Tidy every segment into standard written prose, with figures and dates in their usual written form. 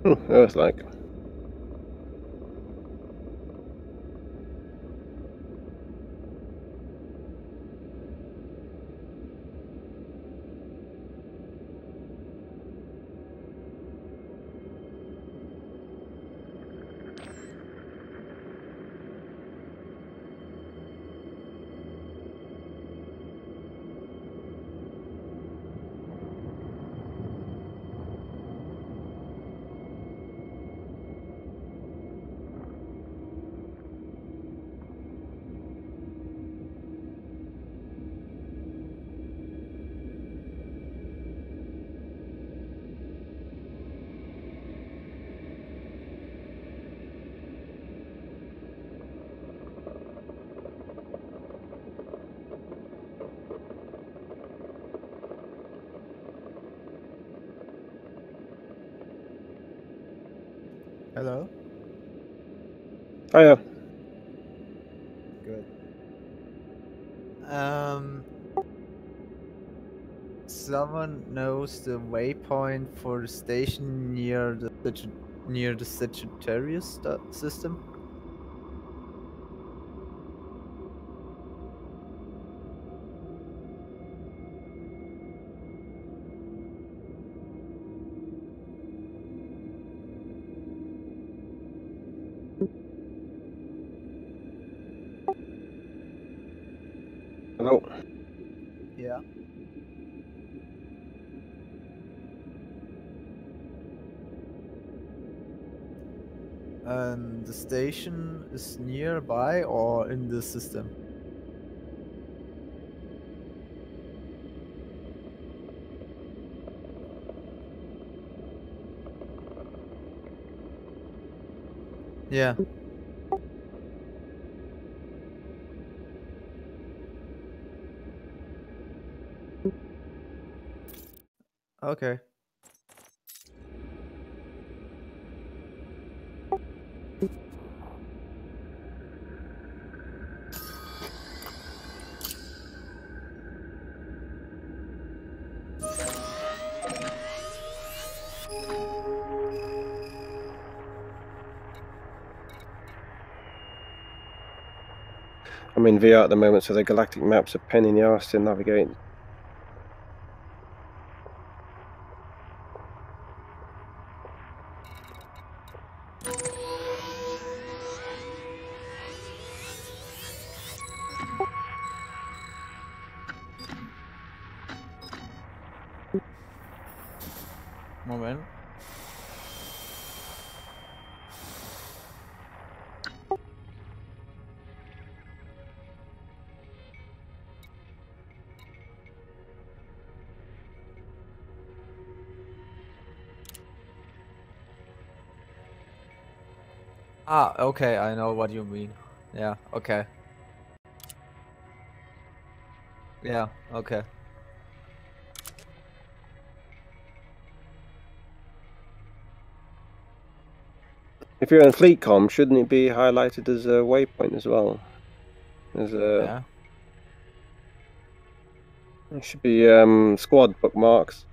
Earth-like. Hello? Hiya. Good. Someone knows the waypoint for the station near the Sagittarius system? Hello. Yeah. And the station is nearby or in the system? Yeah. Okay. I'm in VR at the moment, so the galactic maps are a pain in the arse to navigate. Moment. Ah, okay, I know what you mean. Yeah, okay. Yeah, okay. If you're in fleet comm, shouldn't it be highlighted as a waypoint as well? As a Yeah. it should be squad bookmarks.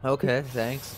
Okay, thanks.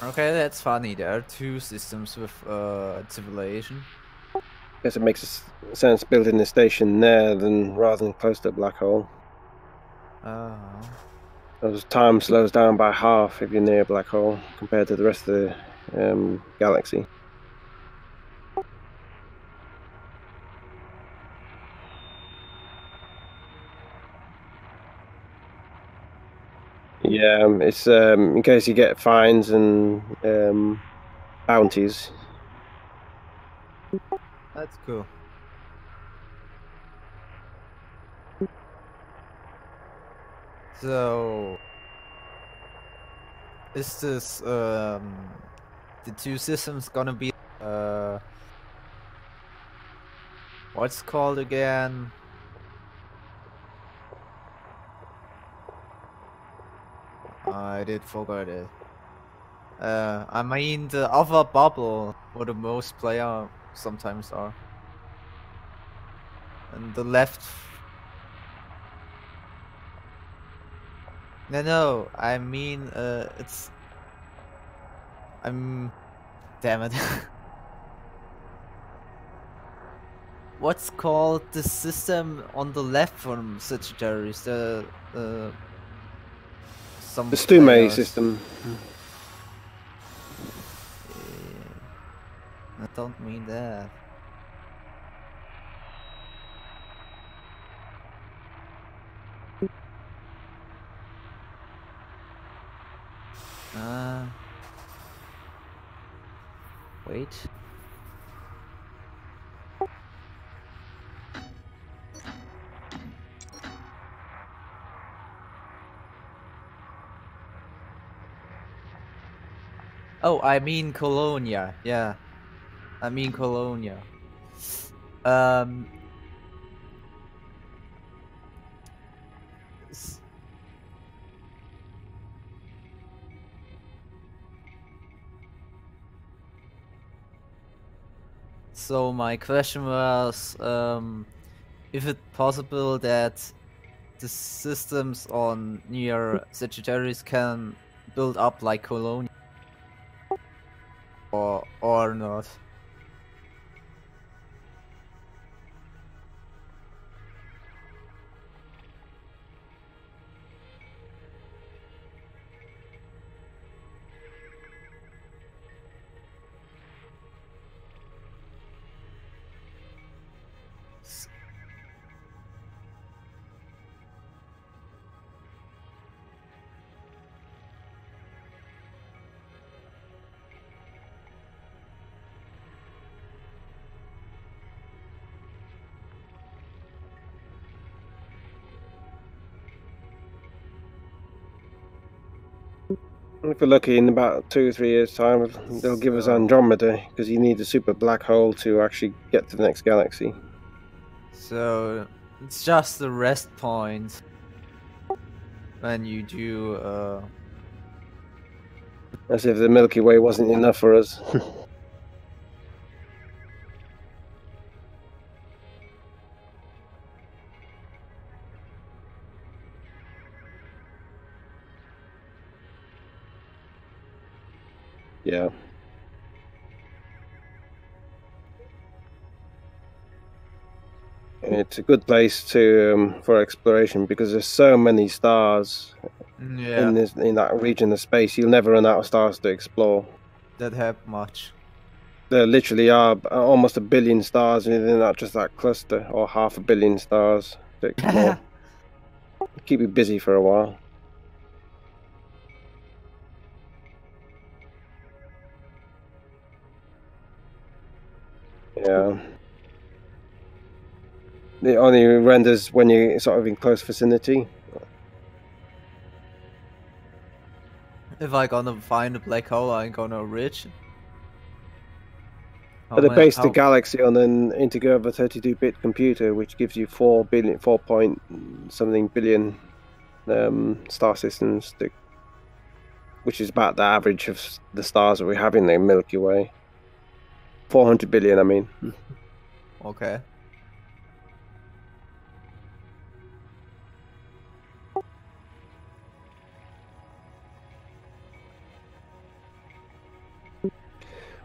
Okay, that's funny. There are two systems with civilization. Guess it makes sense building the station there rather than close to a black hole. As time slows down by half if you're near a black hole compared to the rest of the galaxy. Yeah, it's in case you get fines and bounties. That's cool. So, is this the two systems gonna be what's called again? I did forget it. I mean the other bubble where the most player sometimes are. And the left. No, I mean it's. Damn it. What's called the system on the left from Sagittarius? The Stume players. system. I don't mean that. Wait. Oh, I mean Colonia. Yeah, I mean Colonia. So my question was, if it's possible that the systems on near Sagittarius can build up like Colonia, or not. If we're lucky, in about 2 or 3 years' time, they'll give us Andromeda, because you need a super black hole to actually get to the next galaxy. So it's just the rest point when you do. As if the Milky Way wasn't enough for us. Yeah. It's a good place to for exploration because there's so many stars in that region of space. You'll never run out of stars to explore. That have much. There literally are almost 1 billion stars within that cluster, or 500 million stars to explore. Keep you busy for a while. Yeah. It only renders when you're sort of in close vicinity. If I gonna find a black hole, I'm gonna reach. But they based the galaxy on an integer of a 32-bit computer, which gives you 4 point something billion star systems, which is about the average of the stars that we have in the Milky Way. 400 billion, I mean. Okay.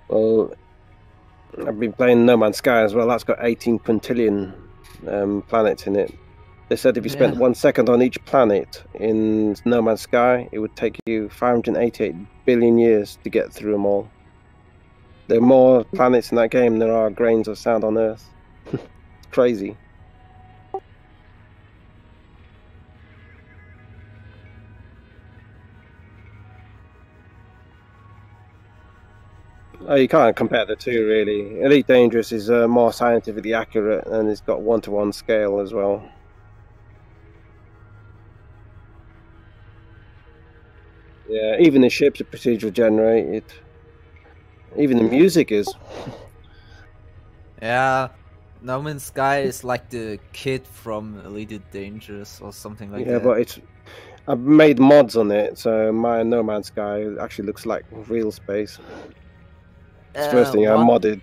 Well, I've been playing No Man's Sky as well. That's got 18 quintillion planets in it. They said if you spent 1 second on each planet in No Man's Sky, it would take you 588 billion years to get through them all. There are more planets in that game than there are grains of sand on Earth. It's crazy. Oh, you can't compare the two, really. Elite Dangerous is more scientifically accurate, and it's got one-to-one scale as well. Yeah, even the ships are procedurally generated. Even the music is. Yeah, No Man's Sky is like the kid from Elite Dangerous or something like that. Yeah, but I've made mods on it, so my No Man's Sky actually looks like real space. It's the first thing I modded.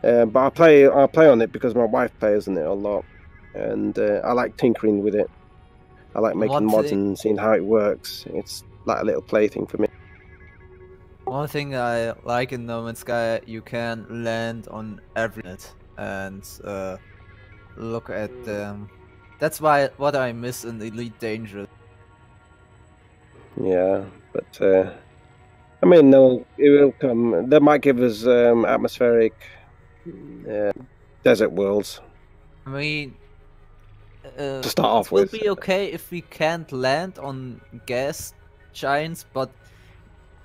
But I play on it because my wife plays on it a lot, and I like tinkering with it. I like making mods and seeing how it works. It's like a little plaything for me. One thing I like in No Man's Sky, you can land on every planet and look at them. That's what I miss in Elite Dangerous. Yeah, but I mean, it will come. They might give us atmospheric desert worlds. I mean, to start off with, it will be okay if we can't land on gas giants, but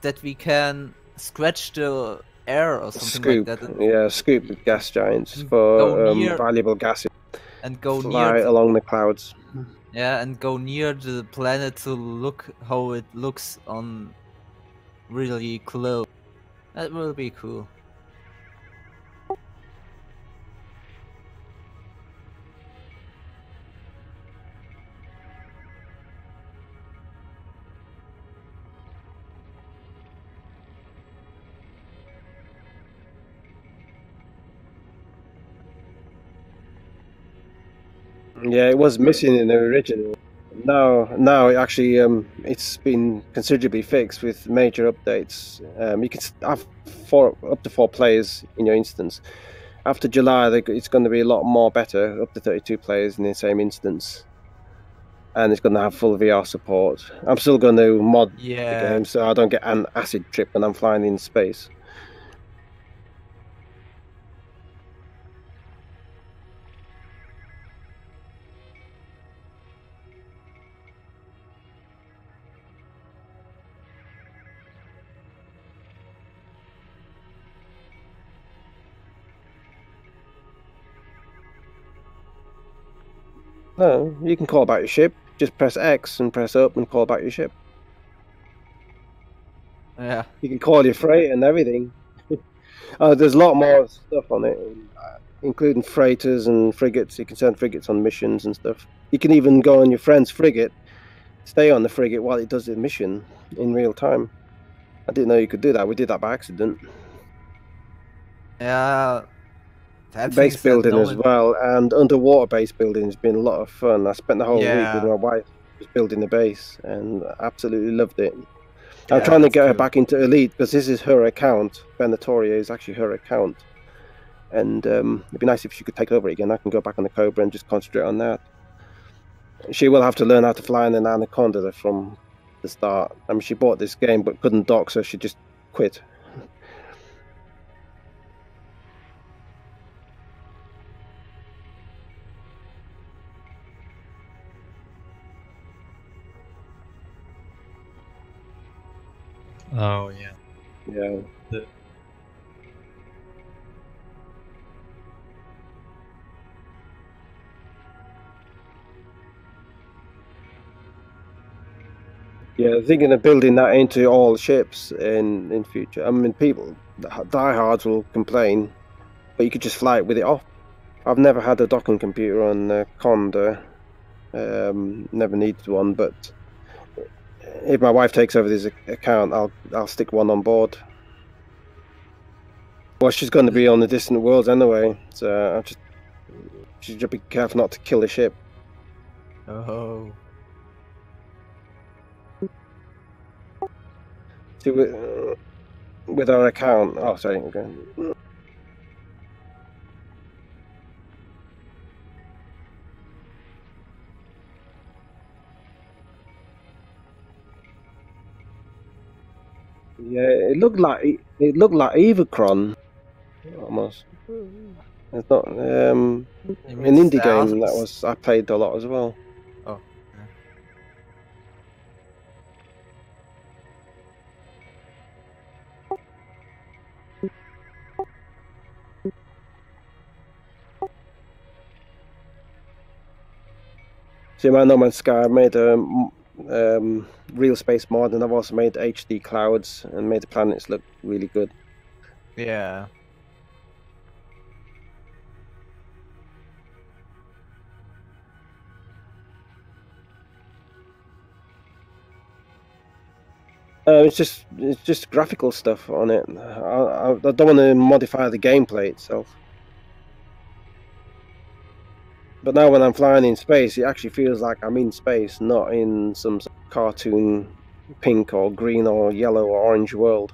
that we can scratch the air or something like that. Yeah, scoop the gas giants for valuable gases and go fly along the clouds. Yeah, and go near the planet to look how it looks on really close. That will be cool. Yeah, it was missing in the original. Now it actually it's been considerably fixed with major updates. You can have up to 4 players in your instance. After July, it's going to be a lot more better, up to 32 players in the same instance, and it's going to have full VR support. I'm still going to mod the game so I don't get an acid trip when I'm flying in space. No, you can call back your ship. Just press X and press up and call back your ship. Yeah. You can call your freight and everything. There's a lot more stuff on it, including freighters and frigates. You can send frigates on missions and stuff. You can even go on your friend's frigate, stay on the frigate while it does the mission in real time. I didn't know you could do that. We did that by accident. Yeah. Base building as well, and underwater base building has been a lot of fun. I spent the whole week with my wife just building the base and absolutely loved it. I'm trying to get her back into Elite because this is her account. Venatoria is actually her account, and it'd be nice if she could take over again. I can go back on the Cobra and just concentrate on that. She will have to learn how to fly in an Anaconda from the start. I mean, she bought this game but couldn't dock, so she just quit. Oh yeah. Yeah. Yeah, thinking of building that into all ships in future. I mean, people, diehards will complain, but you could just fly it with it off. I've never had a docking computer on Conda. Never needed one, but if my wife takes over this account, I'll stick one on board. Well, she's going to be on the distant worlds anyway, so she's just be careful not to kill the ship. Oh. See, with our account. Oh, sorry. Okay. Yeah, it looked like Evacron almost. It's not You an mean indie game stars? that was I played a lot as well. Oh. Yeah. See, my No Man's Sky, I made a real space mod, and I've also made HD clouds and made the planets look really good. Yeah. It's just graphical stuff on it. I don't want to modify the gameplay itself. But now when I'm flying in space, it actually feels like I'm in space, not in some sort of cartoon pink or green or yellow or orange world.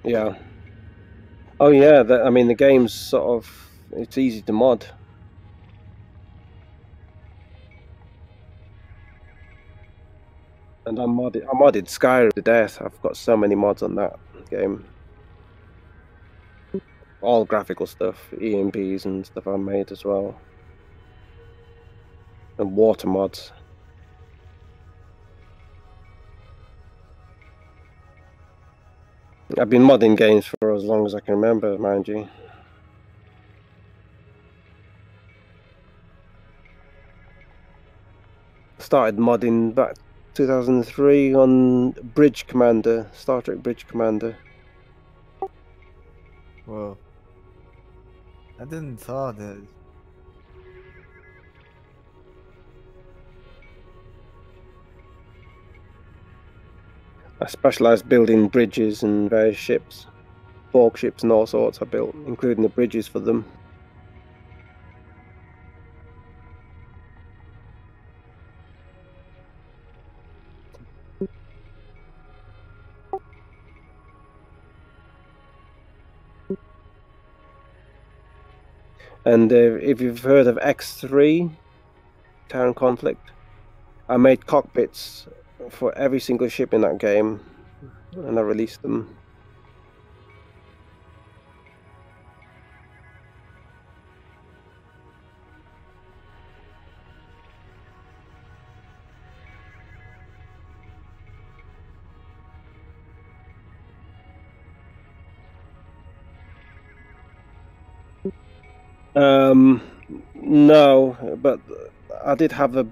Yeah. Oh yeah, I mean the game's sort of it's easy to mod. And I modded Skyrim to death. I've got so many mods on that game. All graphical stuff, EMPs and stuff I made as well. And water mods. I've been modding games for as long as I can remember, mind you. Started modding back 2003 on Bridge Commander, Star Trek Bridge Commander. Whoa. I didn't thought that. I specialised building bridges and various ships. Borg ships and all sorts I built, including the bridges for them. And if you've heard of X3, Terran Conflict, I made cockpits for every single ship in that game, and I released them. No, but I did have a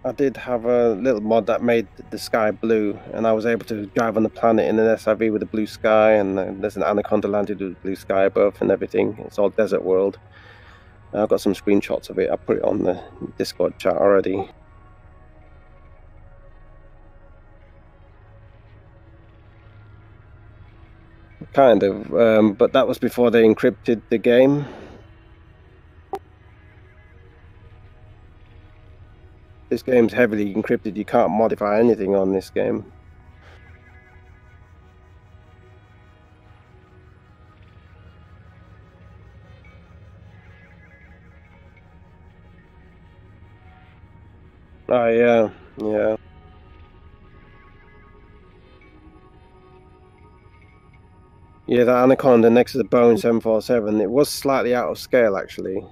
little mod that made the sky blue, and I was able to drive on the planet in an SRV with a blue sky, and there's an anaconda landed with blue sky above and everything. It's all desert world. I've got some screenshots of it. I put it on the Discord chat already. Kind of, but that was before they encrypted the game. This game's heavily encrypted. You can't modify anything on this game. Oh yeah, yeah. Yeah, the Anaconda next to the Boeing 747, it was slightly out of scale actually.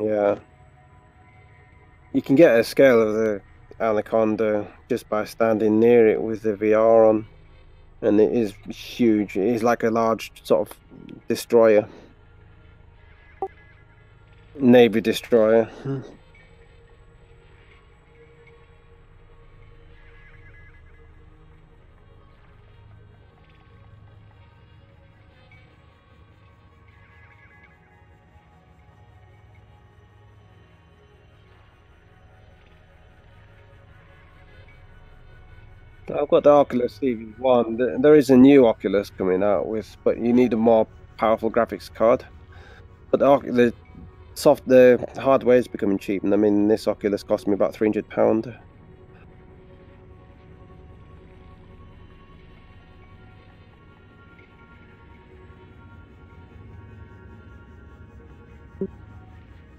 Yeah. You can get a scale of the Anaconda just by standing near it with the VR on. And it is huge. It is like a large sort of destroyer. Navy destroyer. I've got the Oculus EV1. There is a new Oculus coming out with, but you need a more powerful graphics card. But the hardware is becoming cheap, and I mean this Oculus cost me about £300.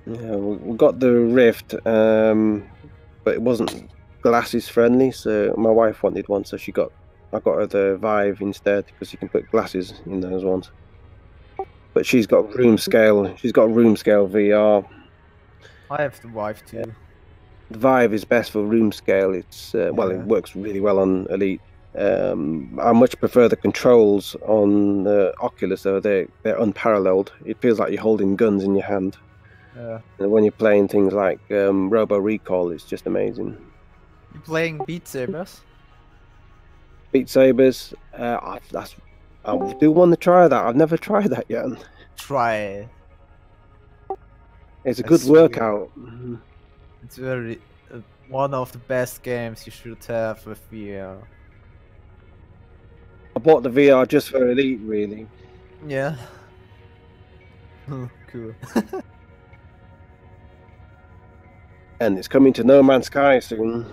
Yeah, we got the Rift, but it wasn't glasses friendly, so my wife wanted one, so I got her the Vive instead because you can put glasses in those ones. But she's got room scale. She's got room scale VR. I have the Vive too. The Vive is best for room scale. It's well, it Yeah. works really well on Elite. I much prefer the controls on the Oculus, though. They're unparalleled. It feels like you're holding guns in your hand. Yeah. And when you're playing things like Robo Recall, it's just amazing. You playing Beat Sabers? Beat Sabers, I do want to try that. I've never tried that yet. Try it. It's a I good swear. workout. It's very one of the best games you should have with VR. I bought the VR just for Elite, really. Yeah. Cool. And it's coming to No Man's Sky soon.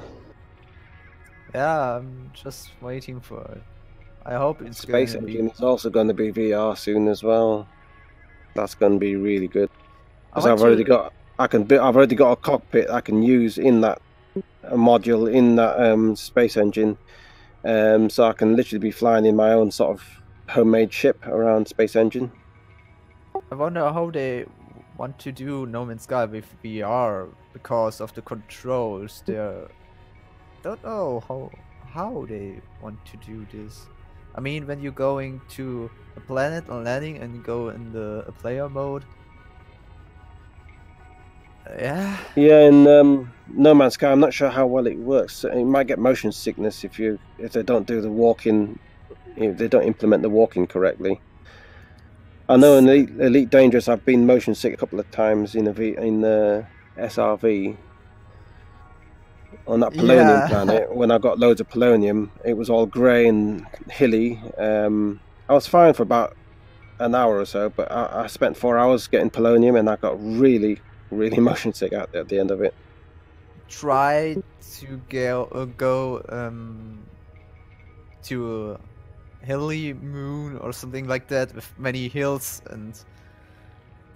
Yeah, I'm just waiting for it. I hope it's Space gonna Engine is also going to be VR soon as well. That's going to be really good. Because I've already got a cockpit I can use in that module in that Space Engine, so I can literally be flying in my own sort of homemade ship around Space Engine. I wonder how they want to do No Man's Sky with VR because of the controls. Don't know how they want to do this. I mean, when you're going to a planet on landing and you go in the player mode. Yeah. Yeah, in No Man's Sky, I'm not sure how well it works. You might get motion sickness if they don't do the walking, if they don't implement the walking correctly. I know in Elite Dangerous, I've been motion sick a couple of times in the SRV on that polonium planet. When I got loads of polonium, it was all grey and hilly. I was fine for about an hour or so, but I spent 4 hours getting polonium, and I got really motion sick at the end of it. Try to go to a hilly moon or something like that with many hills and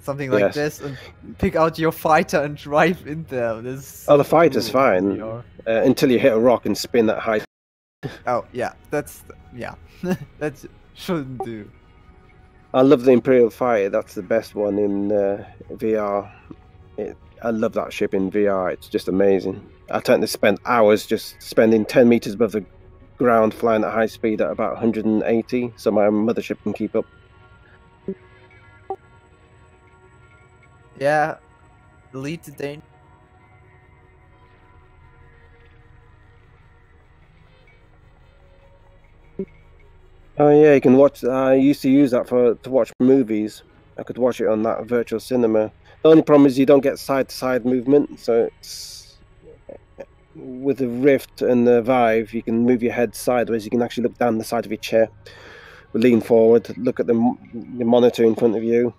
something like this, and pick out your fighter and drive in there. This is so the fighter's fine until you hit a rock and spin that high. Oh yeah, that shouldn't do. I love the Imperial fighter. That's the best one in VR. I love that ship in VR. It's just amazing. I tend to spend hours just spending 10 meters above the ground, flying at high speed at about 180, so my mothership can keep up. Yeah, lead to danger. Oh yeah, you can watch. I used to use that to watch movies. I could watch it on that virtual cinema. The only problem is you don't get side-to-side movement, so it's with the Rift and the Vive, you can move your head sideways. You can actually look down the side of your chair, lean forward, look at the monitor in front of you.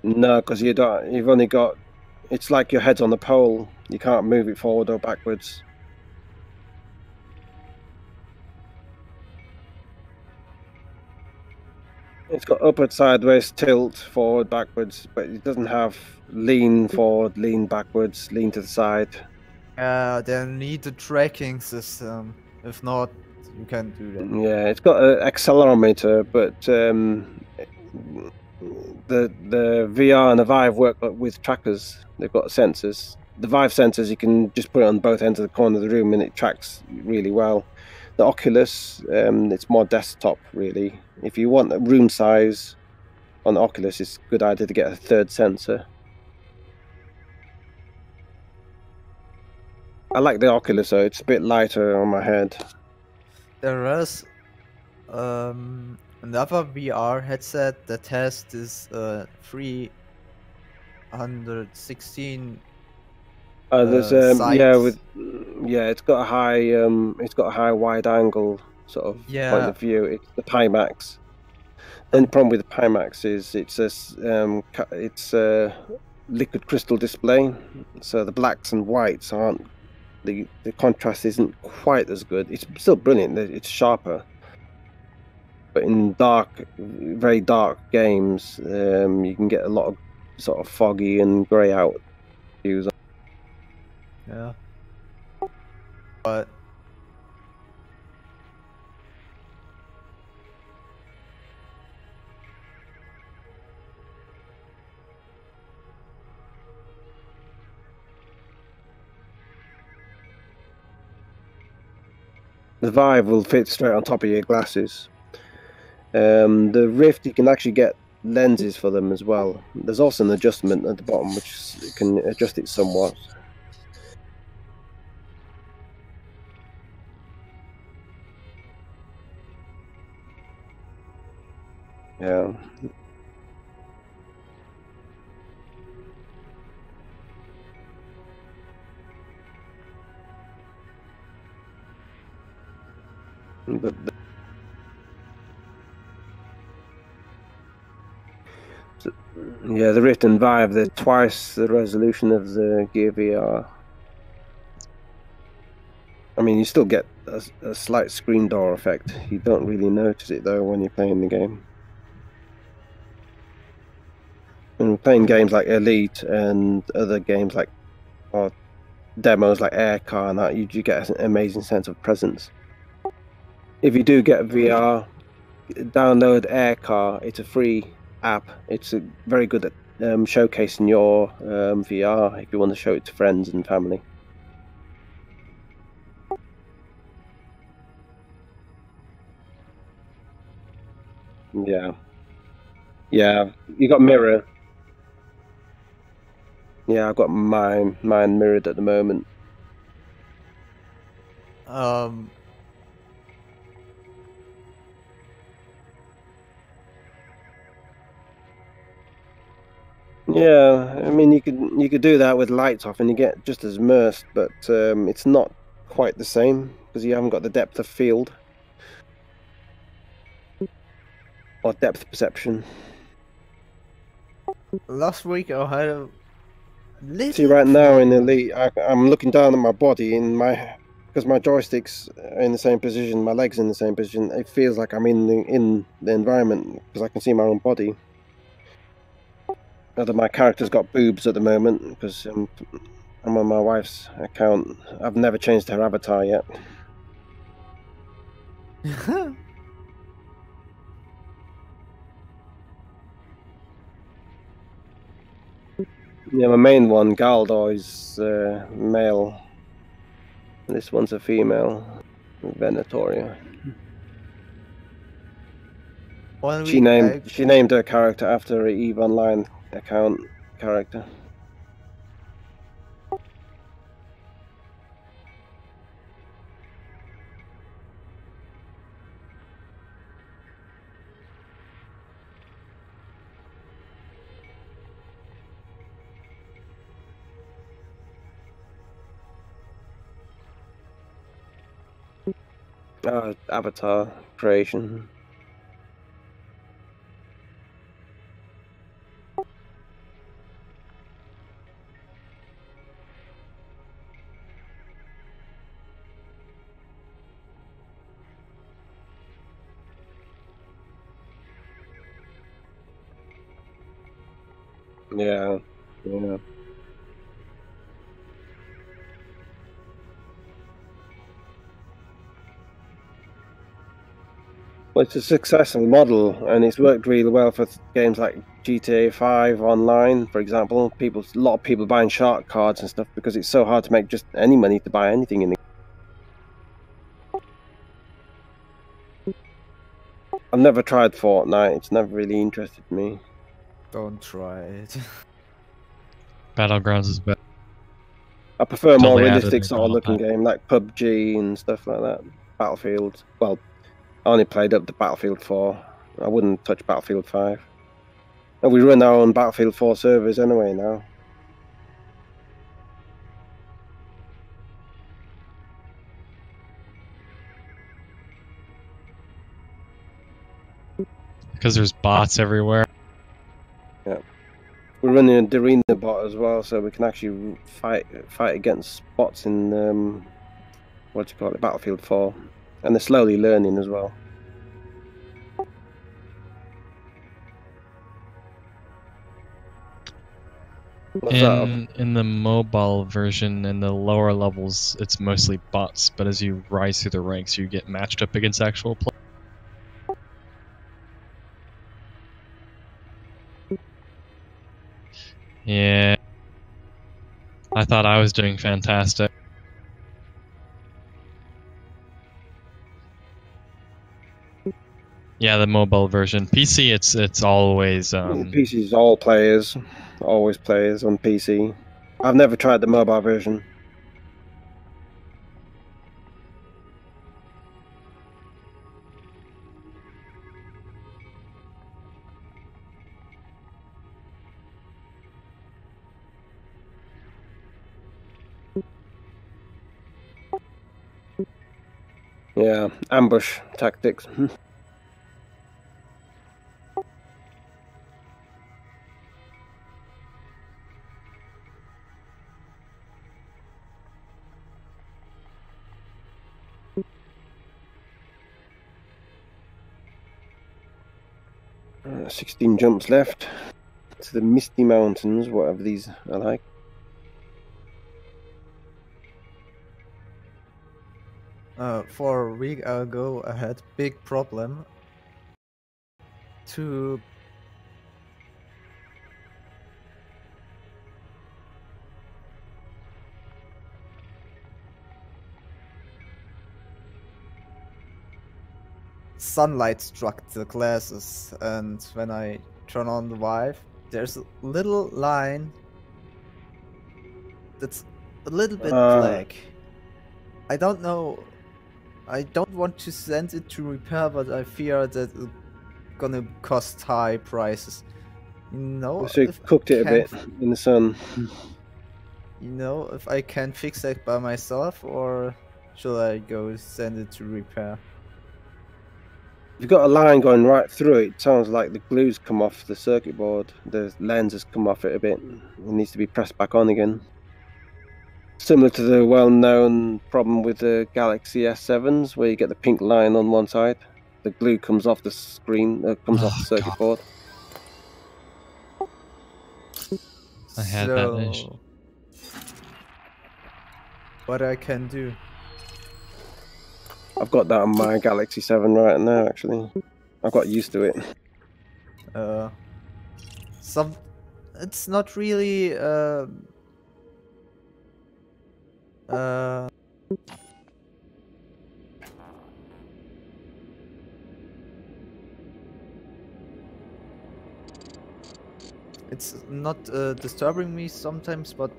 No, because you've only got. It's like your head's on the pole. You can't move it forward or backwards. It's got upward, sideways, tilt, forward, backwards, but it doesn't have lean forward, lean backwards, lean to the side. They need a tracking system. If not, you can't do that. Yeah, it's got an accelerometer, but the VR and the Vive work with trackers. They've got sensors. The Vive sensors, you can just put it on both ends of the corner of the room and it tracks really well. The Oculus, it's more desktop really. If you want room size on the Oculus, it's a good idea to get a third sensor. I like the Oculus though, it's a bit lighter on my head. There is another VR headset that has this 316 There's sight. it's got a high wide angle sort of point Yeah. of view. It's the Pimax. The only problem with the Pimax is it's a liquid crystal display, so the blacks and whites aren't the contrast isn't quite as good. It's still brilliant. It's sharper, but in very dark games, you can get a lot of sort of foggy and grey out views. Yeah. But The Vive will fit straight on top of your glasses. The Rift, you can actually get lenses for them as well. There's also an adjustment at the bottom which can adjust it somewhat. Yeah. But the Rift and Vive, they're twice the resolution of the Gear VR. I mean, you still get a slight screen door effect. You don't really notice it though when you're playing the game. And playing games like Elite and other games like or demos like Aircar and that, you get an amazing sense of presence. If you do get VR, download Aircar. It's a free app. It's very good at showcasing your VR if you want to show it to friends and family. Yeah. Yeah, you got mirror. Yeah, I've got mine mirrored at the moment. Yeah, I mean you could do that with lights off and you get just as immersed, but it's not quite the same because you haven't got the depth of field or depth perception. last week I had a little. See, right now in Elite, I'm looking down at my body because my joysticks are in the same position, my legs in the same position. It feels like I'm in the environment because I can see my own body. Although my character's got boobs at the moment because I'm on my wife's account. I've never changed her avatar yet. Yeah, my main one, Galdor, is male. This one's a female, Venatoria. She named her character after her EVE Online account character. Avatar creation. Yeah. Well, it's a successful model, and it's worked really well for games like GTA 5 Online, for example. A lot of people buying shark cards and stuff because it's so hard to make just any money to buy anything in the. I've never tried Fortnite. It's never really interested me. Don't try it. Battlegrounds is better. I prefer more Totally realistic added sort of looking game like PUBG and stuff like that. Battlefield. Well, I only played up to Battlefield 4. I wouldn't touch Battlefield 5. And we run our own Battlefield 4 servers anyway now. because there's bots everywhere. Yeah. We're running a Darina bot as well, so we can actually fight against bots in what do you call it, Battlefield 4, and they're slowly learning as well. In the mobile version, in the lower levels, it's mostly bots, but as you rise through the ranks, you get matched up against actual players. Yeah. I thought I was doing fantastic. Yeah, the mobile version. PC, it's always PC is all players, always players on PC. I've never tried the mobile version. Yeah, ambush tactics. 16 jumps left to the Misty Mountains, whatever these are like. For a week ago, I had big problem to sunlight struck the glasses, and when I turn on the Vive, there's a little line that's a little bit black. I don't know. I don't want to send it to repair, but I fear that it's gonna cost high prices. You know, So if cooked it a bit in the sun. You know, if I can fix that by myself, or should I go send it to repair? You've got a line going right through it. It sounds like the glue's come off the circuit board. The lens has come off it a bit. It needs to be pressed back on again. Similar to the well-known problem with the Galaxy S7s, where you get the pink line on one side. The glue comes off the screen, comes off the circuit board. I had that issue. What I can do? I've got that on my Galaxy 7 right now, actually. I've got used to it. It's not really, it's not disturbing me sometimes, but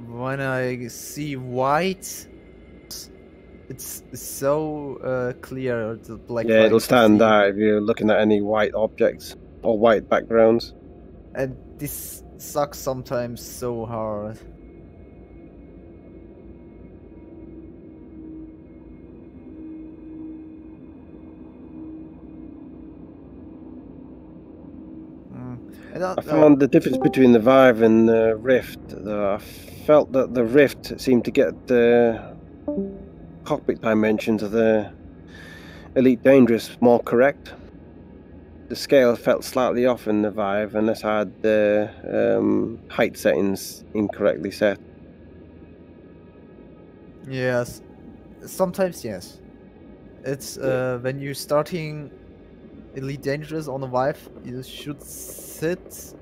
when I see white, it's so clear, the black line. Yeah, it'll stand out if you're looking at any white objects or white backgrounds. And this sucks sometimes so hard. I found the difference between the Vive and the Rift. I felt that the Rift seemed to get the cockpit dimensions of the Elite Dangerous more correct. The scale felt slightly off in the Vive unless I had the height settings incorrectly set. Yes, sometimes yes. It's when you're starting Elite Dangerous on the Vive, you should sit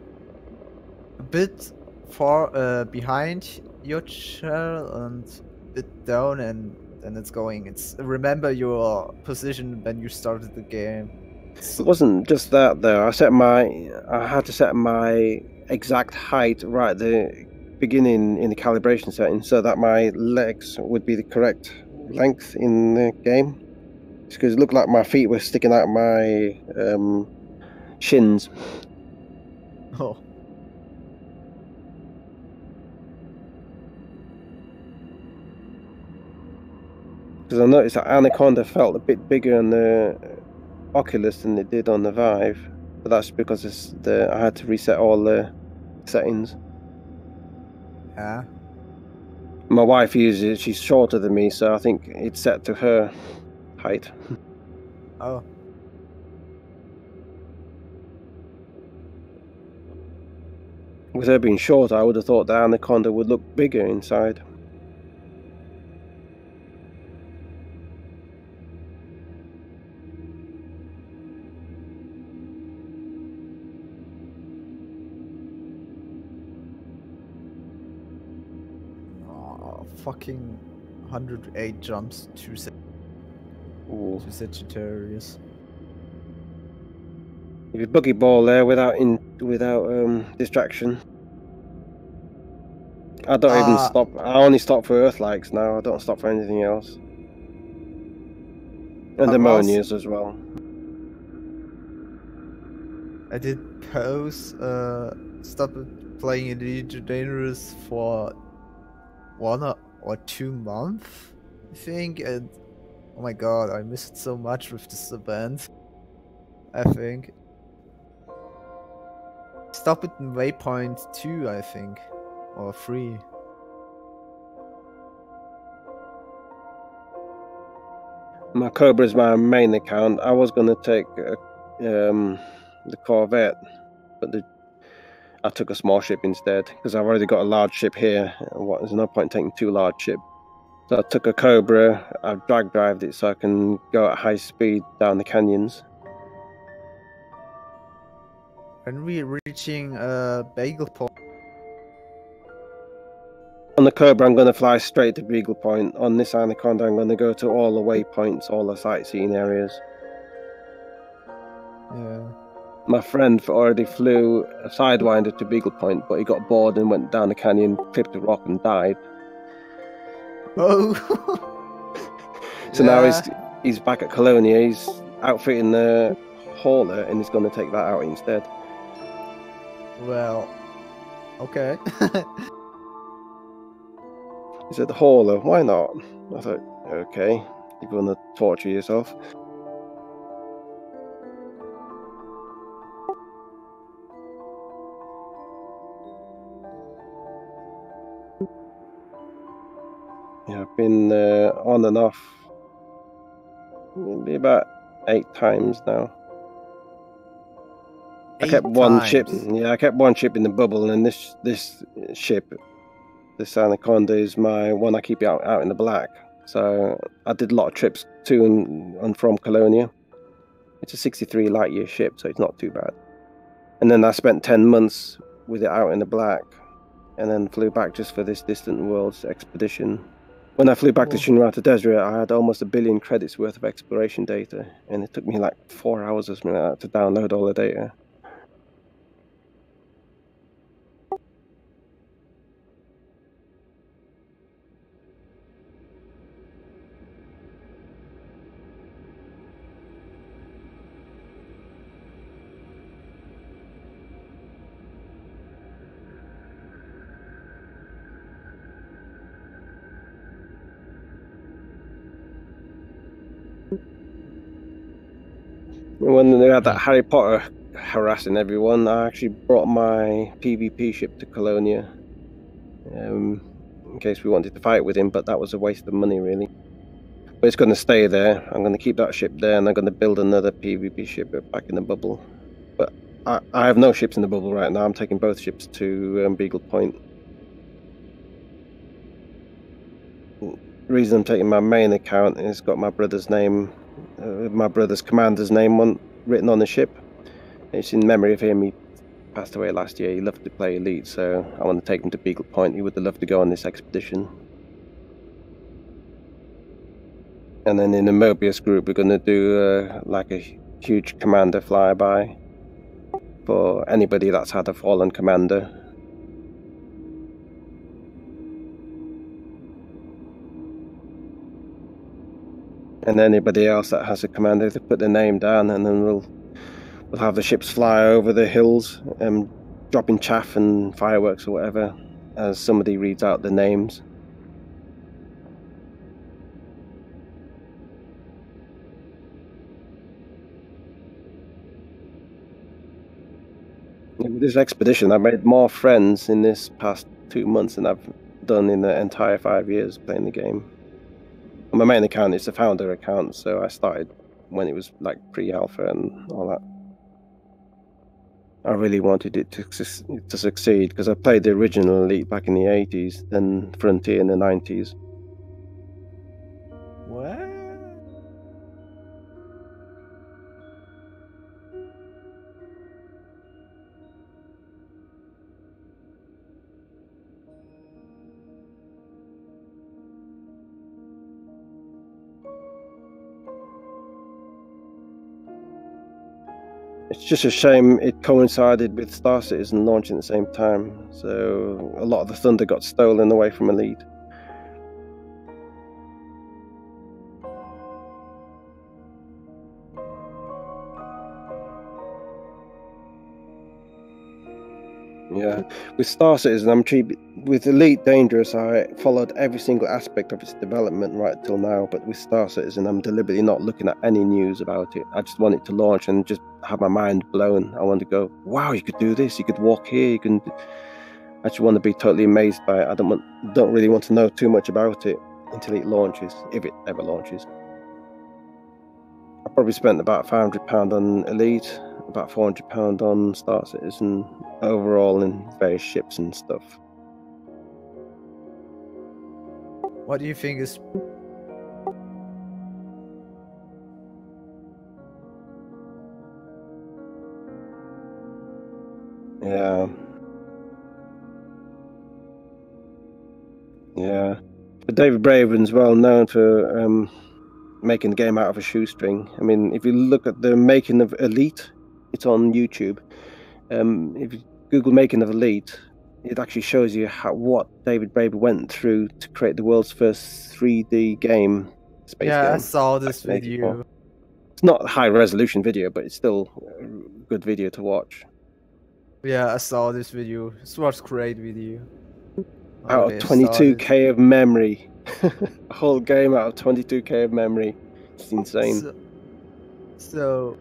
a bit far behind your chair and a bit down, and then it's going. It's remember your position when you started the game. It wasn't just that though. I had to set my exact height right at the beginning in the calibration setting so that my legs would be the correct length in the game. Because it looked like my feet were sticking out my shins. Oh. Because I noticed that Anaconda felt a bit bigger on the Oculus than it did on the Vive, but that's because I had to reset all the settings. Yeah. My wife uses it. She's shorter than me, so I think it's set to her height. Oh. With her being short, I would have thought the Anaconda would look bigger inside. Oh, fucking 108 jumps to Sagittarius. If you boogie ball there without distraction. I don't even stop. I only stop for Earthlikes now. I don't stop for anything else. And ammonias as well. I did pause, stop playing Elite Dangerous for 1 or 2 months, I think, and oh my god, I missed so much with this event. I think. Stop it in Waypoint 2, I think, or 3. My Cobra is my main account. I was going to take the Corvette, but I took a small ship instead because I've already got a large ship here. There's no point taking 2 large ships. So I took a Cobra. I've drag drived it so I can go at high speed down the canyons. When we're reaching Bagel Point. On the Cobra, I'm going to fly straight to Beagle Point. On this Anaconda, I'm going to go to all the waypoints, all the sightseeing areas. Yeah. My friend already flew a Sidewinder to Beagle Point, but he got bored and went down the canyon, tripped a rock and died. Oh! So now he's back at Colonia. He's outfitting the hauler and he's going to take that out instead. Well, okay. He said, the hauler, why not? I thought, okay, you're going to torture yourself. Yeah, I've been on and off maybe about 8 times now. I kept one ship. Yeah, I kept one ship in the bubble, and this ship, this Anaconda, is my one I keep out in the black. So I did a lot of trips to and from Colonia. It's a 63 light year ship, so it's not too bad. And then I spent 10 months with it out in the black, and then flew back just for this Distant Worlds expedition. When I flew back to Shinrata Desert, I had almost 1 billion credits worth of exploration data, and it took me like 4 hours or something like that to download all the data. When they had that Harry Potter harassing everyone, I actually brought my PvP ship to Colonia in case we wanted to fight with him, but that was a waste of money, really. But it's going to stay there. I'm going to keep that ship there, and I'm going to build another PvP ship back in the bubble. But I have no ships in the bubble right now. I'm taking both ships to Beagle Point. The reason I'm taking my main account is got my brother's name, my brother's commander's name written on the ship. It's in memory of him. He passed away last year. He loved to play Elite, so I want to take him to Beagle Point. He would have loved to go on this expedition. And then in the Mobius group, we're going to do like a huge commander flyby for anybody that's had a fallen commander. And anybody else that has a commander, to put their name down, and then we'll have the ships fly over the hills, dropping chaff and fireworks or whatever, as somebody reads out the names. With this expedition, I've made more friends in this past 2 months than I've done in the entire 5 years playing the game. And my main account is a founder account, so I started when it was like pre-alpha and all that. I really wanted it to succeed because I played the original Elite back in the 80s, then Frontier in the 90s. What? It's just a shame it coincided with Star Citizen launching at the same time, so a lot of the thunder got stolen away from Elite. Yeah, with Star Citizen, with Elite Dangerous, I followed every single aspect of its development right till now. But with Star Citizen, I'm deliberately not looking at any news about it. I just want it to launch and just have my mind blown. I want to go, wow, you could do this. You could walk here. You can. I just want to be totally amazed by it. I don't really want to know too much about it until it launches, if it ever launches. I probably spent about £500 on Elite, about £400 on Star Citizen overall in various ships and stuff. What do you think is... Yeah. Yeah. But David Braben's well known for making the game out of a shoestring. I mean, if you look at the making of Elite, it's on YouTube. If you Google making of Elite, it actually shows you what David Braben went through to create the world's first 3D game, space game. Yeah, I saw this back in 84. video. It's not a high resolution video, but it's still a good video to watch. Yeah, I saw this video. This was great video. Out of 22k of memory. A whole game out of 22k of memory. It's insane. So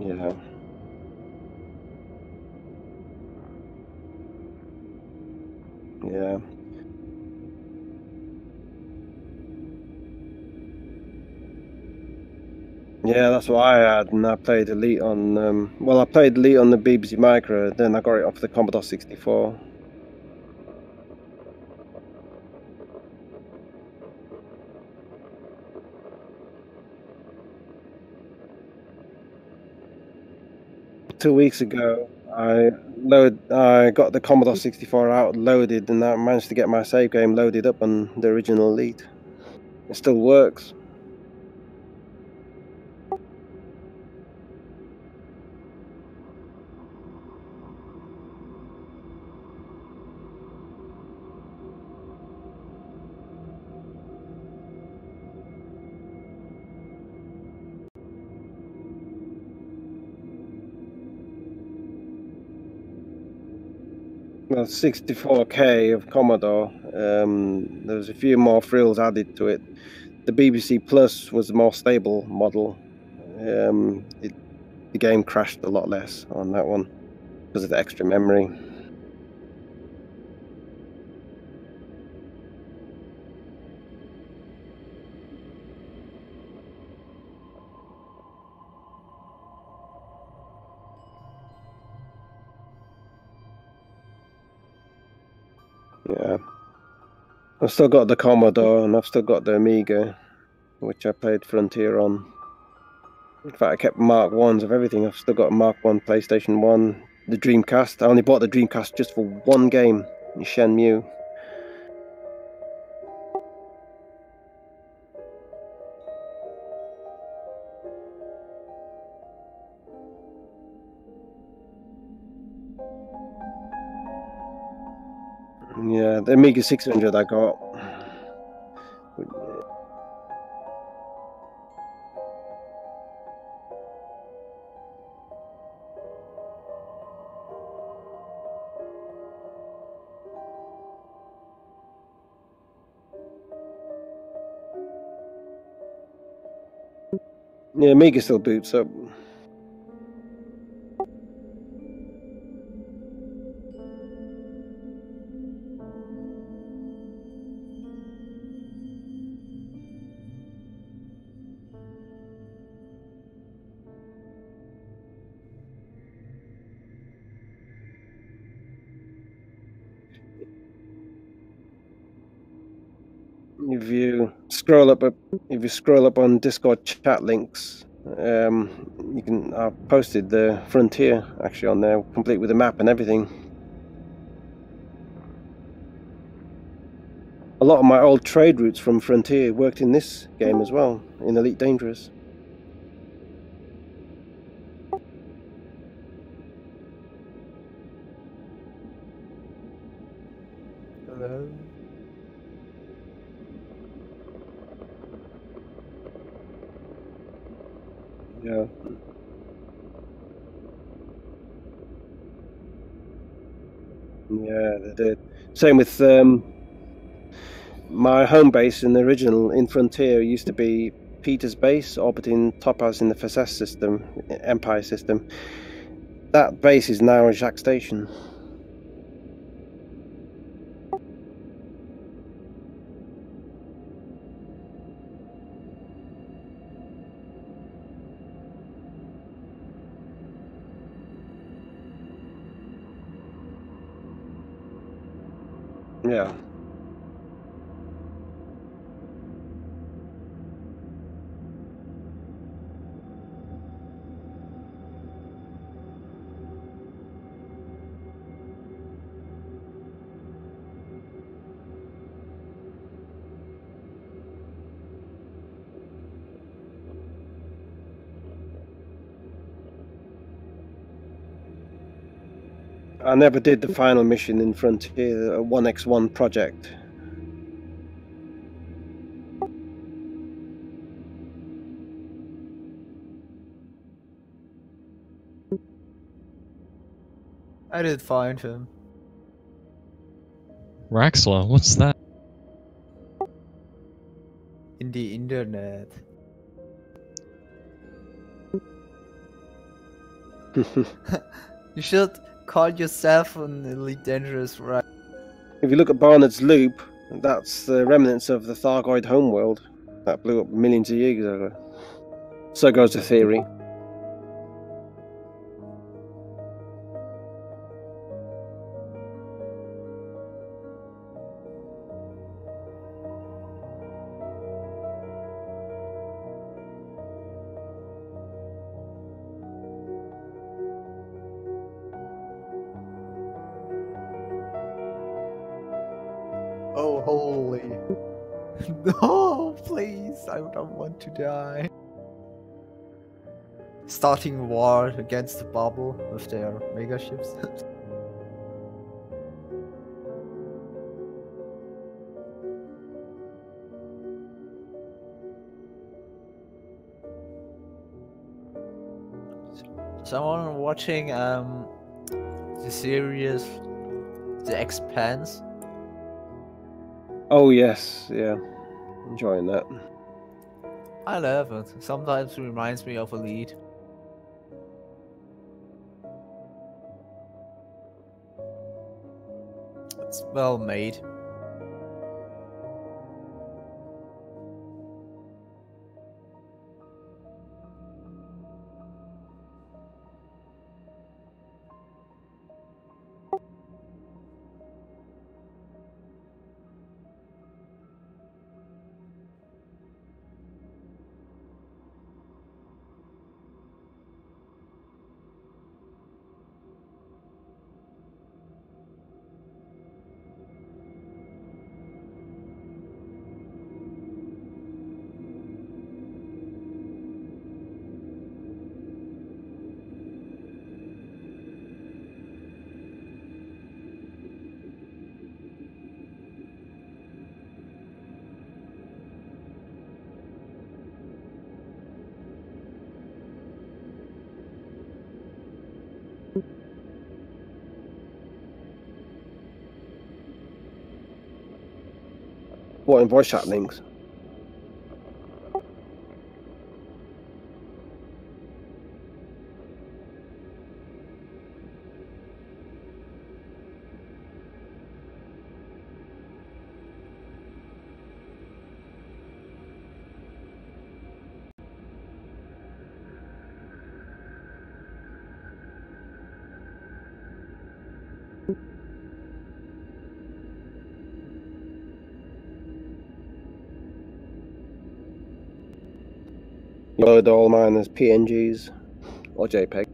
Yeah. Yeah. Yeah, that's what I had, and I played Elite on. I played Elite on the BBC Micro, then I got it off the Commodore 64. Two weeks ago, I got the Commodore 64 out loaded, and I managed to get my save game loaded up on the original Elite. It still works. Well, 64k of Commodore. There was a few more frills added to it. The BBC Plus was a more stable model. The game crashed a lot less on that one because of the extra memory. Yeah. I've still got the Commodore and I've still got the Amiga, which I played Frontier on. In fact, I kept Mark 1s of everything. I've still got a Mark 1 PlayStation 1, the Dreamcast. I only bought the Dreamcast just for one game, in Shenmue. Yeah, the Amiga 600 I got. Yeah, Amiga still boots up. If you scroll up on Discord chat links, you can. I've posted the Frontier actually on there, complete with a map and everything. A lot of my old trade routes from Frontier worked in this game as well, in Elite Dangerous. Hello. Yeah. Yeah, they did. Same with my home base in the original in Frontier used to be Peter's base, orbiting Topaz in the Facet system, Empire system. That base is now a Jacques station. Yeah. I never did the final mission in Frontier, the 1x1 project. I did find him. Raxla, what's that? In the internet. You should call yourself an Elite Dangerous, right? If you look at Barnard's Loop, that's the remnants of the Thargoid homeworld that blew up millions of years ago. So goes the theory. Oh, holy. No, please, I don't want to die. Starting war against the bubble with their mega ships. Someone watching the series The Expanse. Oh yes, yeah, enjoying that. I love it. Sometimes it reminds me of Elite. It's well made. What in voice chat links? You load all mine as PNGs or JPEG.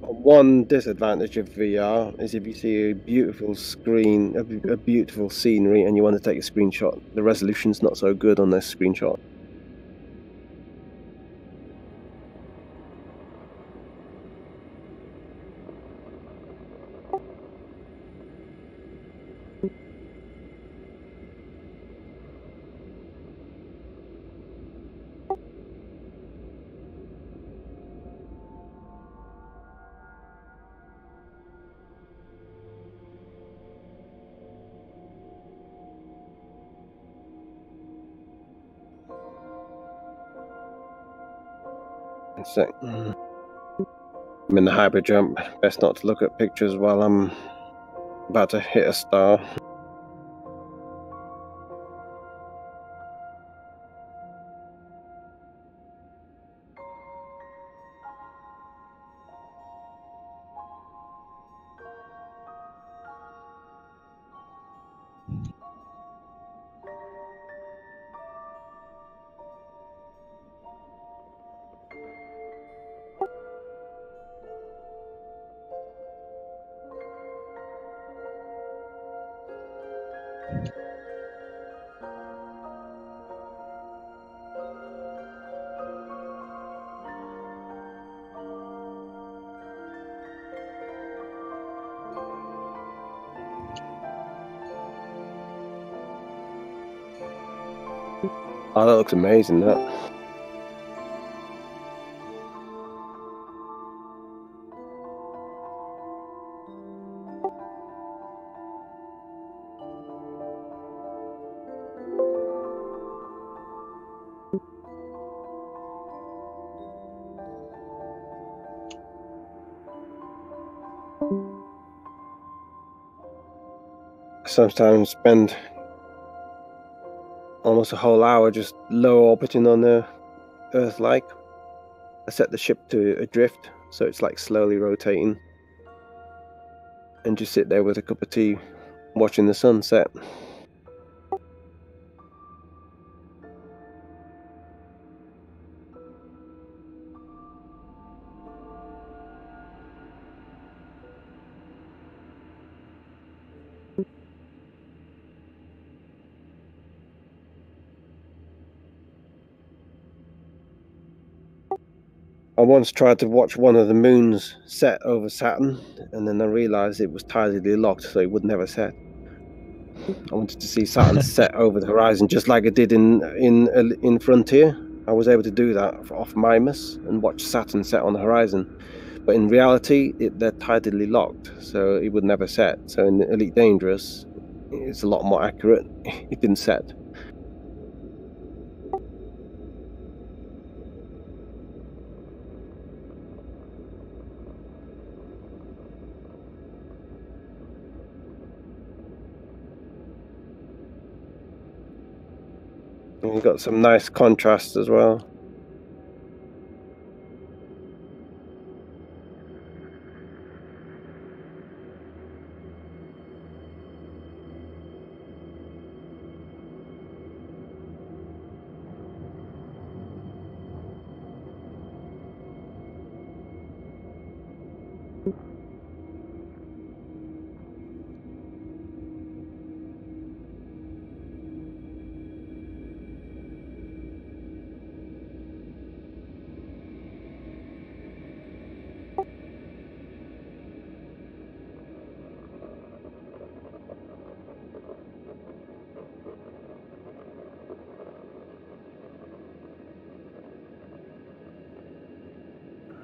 One disadvantage of VR is if you see a beautiful screen, a beautiful scenery, and you want to take a screenshot, the resolution's not so good on this screenshot. So, I'm in the hybrid jump. Best not to look at pictures while I'm about to hit a star. Oh, that looks amazing, that. Sometimes spend almost a whole hour just low orbiting on the Earth-like. I set the ship to adrift, so it's like slowly rotating, and just sit there with a cup of tea, watching the sunset. I once tried to watch one of the moons set over Saturn, and then I realised it was tidally locked, so it would never set. I wanted to see Saturn set over the horizon, just like I did in Frontier. I was able to do that off Mimas and watch Saturn set on the horizon. But in reality, they're tidally locked, so it would never set. So in Elite Dangerous, it's a lot more accurate. It didn't set. And you've got some nice contrast as well.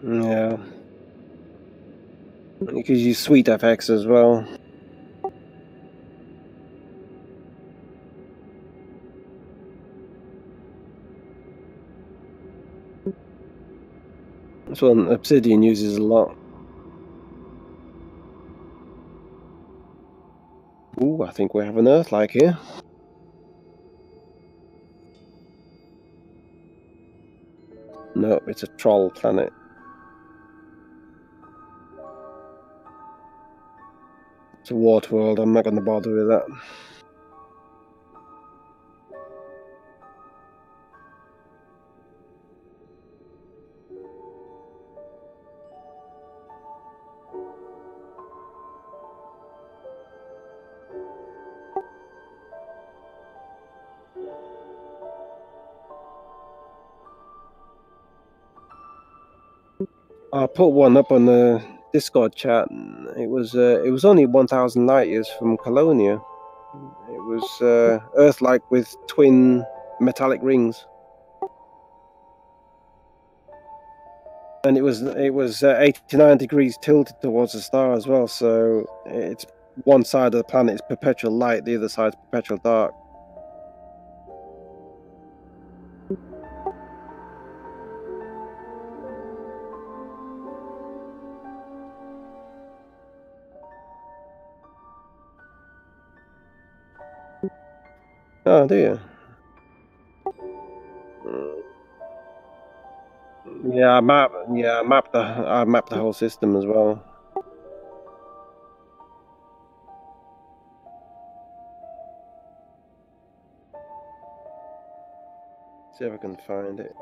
Yeah. You could use Sweet FX as well. That's one Obsidian uses a lot. Ooh, I think we have an Earth-like here. No, it's a troll planet. It's a water world. I'm not going to bother with that. I put one up on the Discord chat. It was only 1,000 light years from Colonia. It was Earth-like with twin metallic rings, and it was 89 degrees tilted towards the star as well. So it's one side of the planet is perpetual light, the other side is perpetual dark. Oh, do you? Yeah, I mapped the whole system as well. See if I can find it.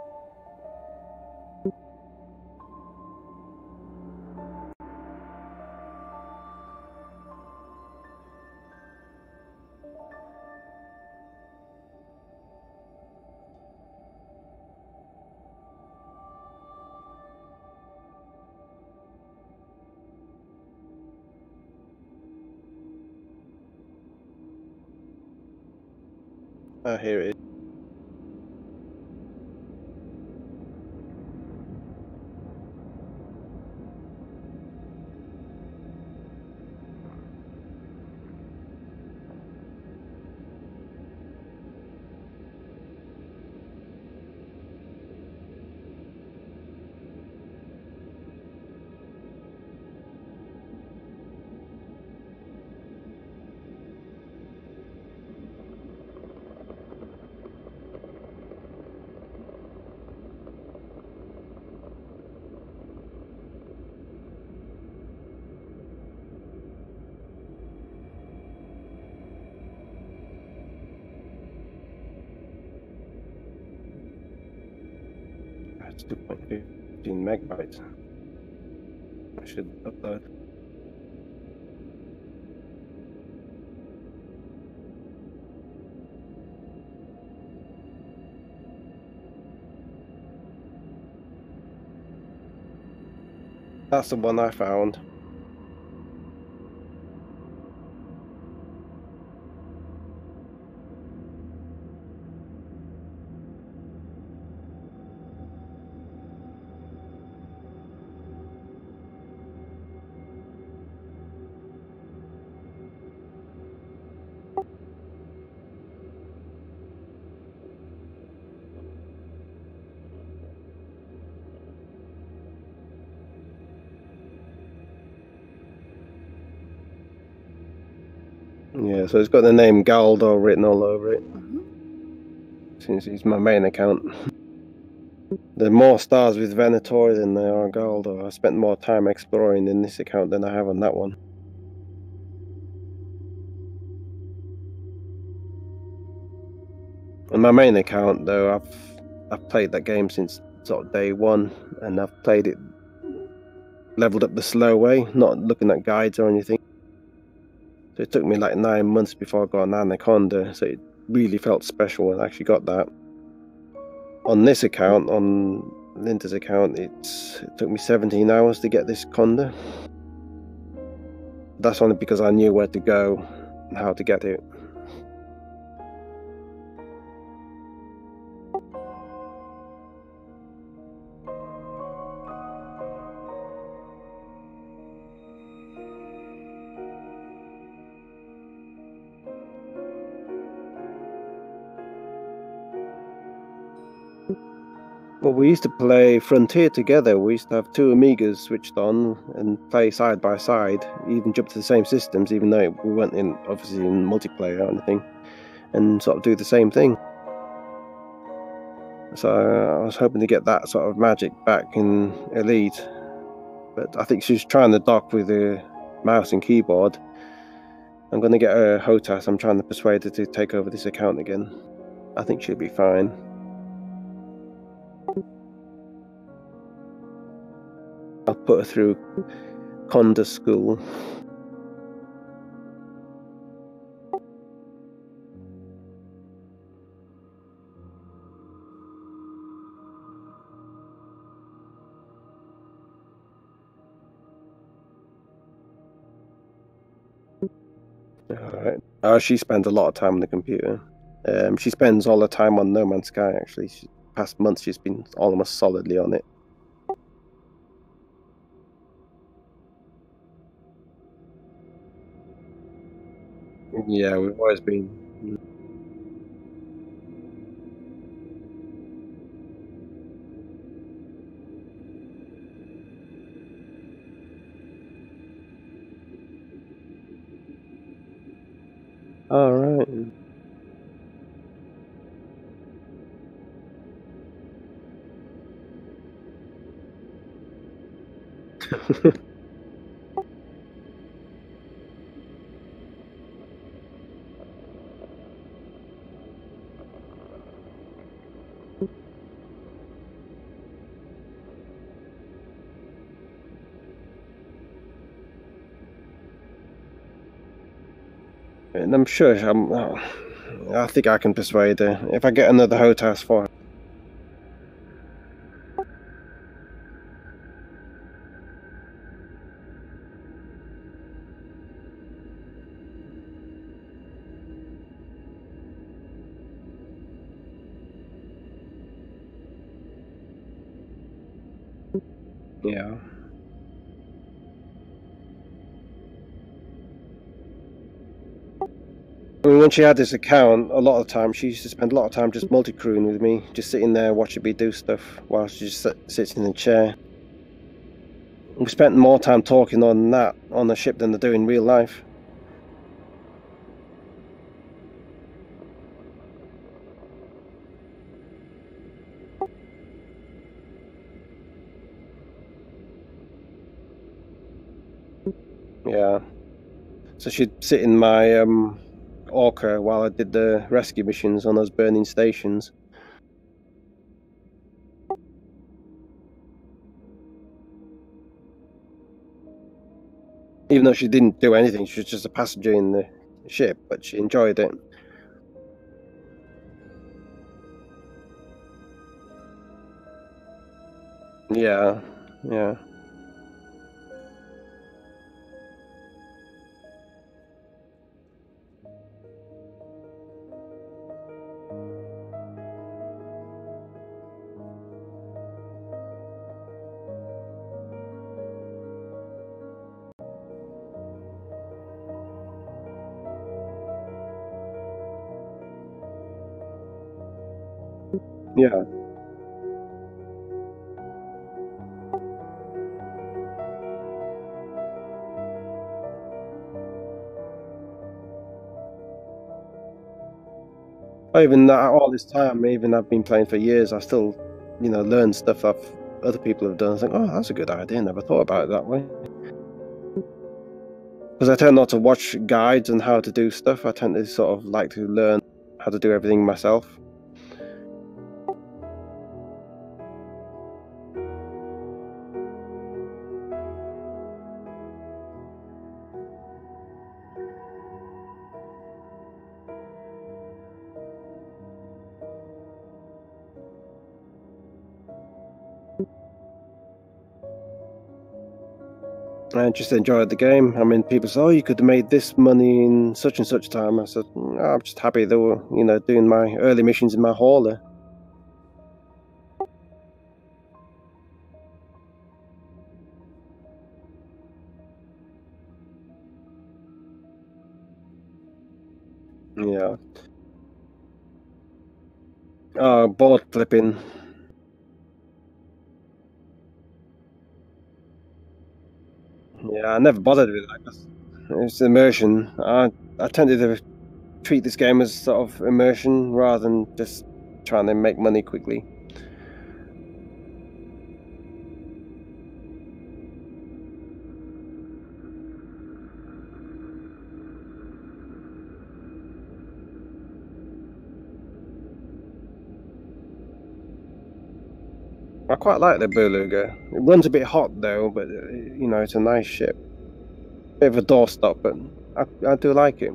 Ah, here it is. That's 2.15 megabytes. I should upload. That's the one I found. Yeah, so it's got the name Galdor written all over it. Since it's my main account. There are more stars with Venator than there are Galdor. I spent more time exploring in this account than I have on that one. On my main account, though, I've played that game since sort of day one, and I've played it leveled up the slow way, not looking at guides or anything. So it took me like 9 months before I got an Anaconda, so it really felt special when I actually got that. On this account, on Linda's account, it took me 17 hours to get this Conda. That's only because I knew where to go and how to get it. Well, we used to play Frontier together. We used to have two Amigas switched on and play side by side, even jump to the same systems, even though we weren't obviously in multiplayer or anything, and sort of do the same thing. So I was hoping to get that sort of magic back in Elite, but I think she's trying to dock with the mouse and keyboard, I'm going to get a HOTAS. I'm trying to persuade her to take over this account again. I think she'll be fine. I'll put her through Conda school. Alright. Oh, she spends a lot of time on the computer. She spends all her time on No Man's Sky, actually. Past months, she's been almost solidly on it. Yeah, we've always been. All right. And I'm sure I think I can persuade her if I get another HOTAS for her. Yeah. I mean, when she had this account, a lot of the time she used to spend a lot of time just multi-crewing with me, just sitting there watching me do stuff while she just sits in the chair. We spent more time talking on that on the ship than they do in real life. Yeah. So she'd sit in my Orca while I did the rescue missions on those burning stations. Even though she didn't do anything, she was just a passenger in the ship, but she enjoyed it. Yeah, yeah. Yeah. Even all this time, even I've been playing for years, I still, learn stuff other people have done. I think, oh, that's a good idea. Never thought about it that way. Because I tend not to watch guides on how to do stuff. I tend to sort of like to learn how to do everything myself. I just enjoyed the game. I mean, people say, "Oh, you could have made this money in such and such time." I said, "I'm just happy they were, doing my early missions in my hauler." Yeah. Oh, board flipping. Yeah, I never bothered with that. It's immersion. I tended to treat this game as sort of immersion rather than just trying to make money quickly. I quite like the Beluga. It runs a bit hot though, but you know, it's a nice ship. Bit of a doorstop, but I do like it.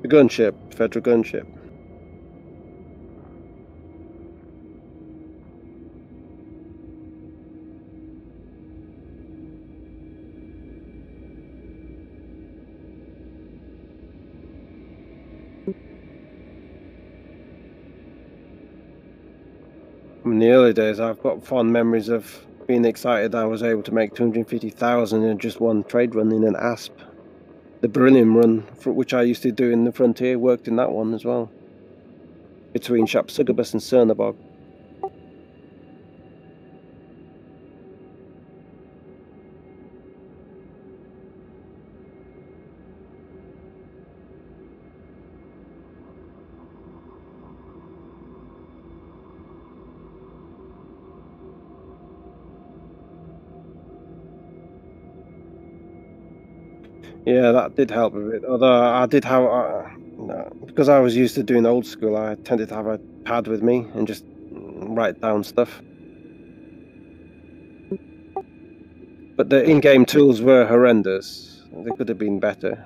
The gunship, federal gunship. In the early days, I've got fond memories of being excited I was able to make 250,000 in just one trade run in an ASP. The Beryllium run, which I used to do in the Frontier, worked in that one as well. Between Shapsugabus and Cernabog. Yeah, that did help a bit. Although I did have, because I was used to doing old school, I tended to have a pad with me and just write down stuff. But the in-game tools were horrendous. They could have been better.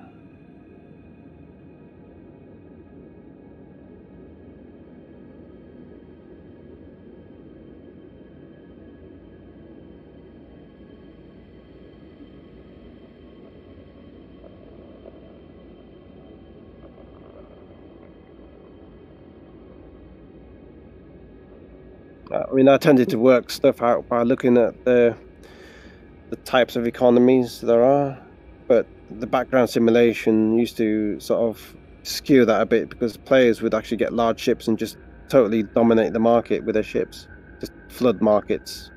I mean, I tended to work stuff out by looking at the types of economies there are, but the background simulation used to sort of skew that a bit because players would actually get large ships and just totally dominate the market with their ships, just flood markets.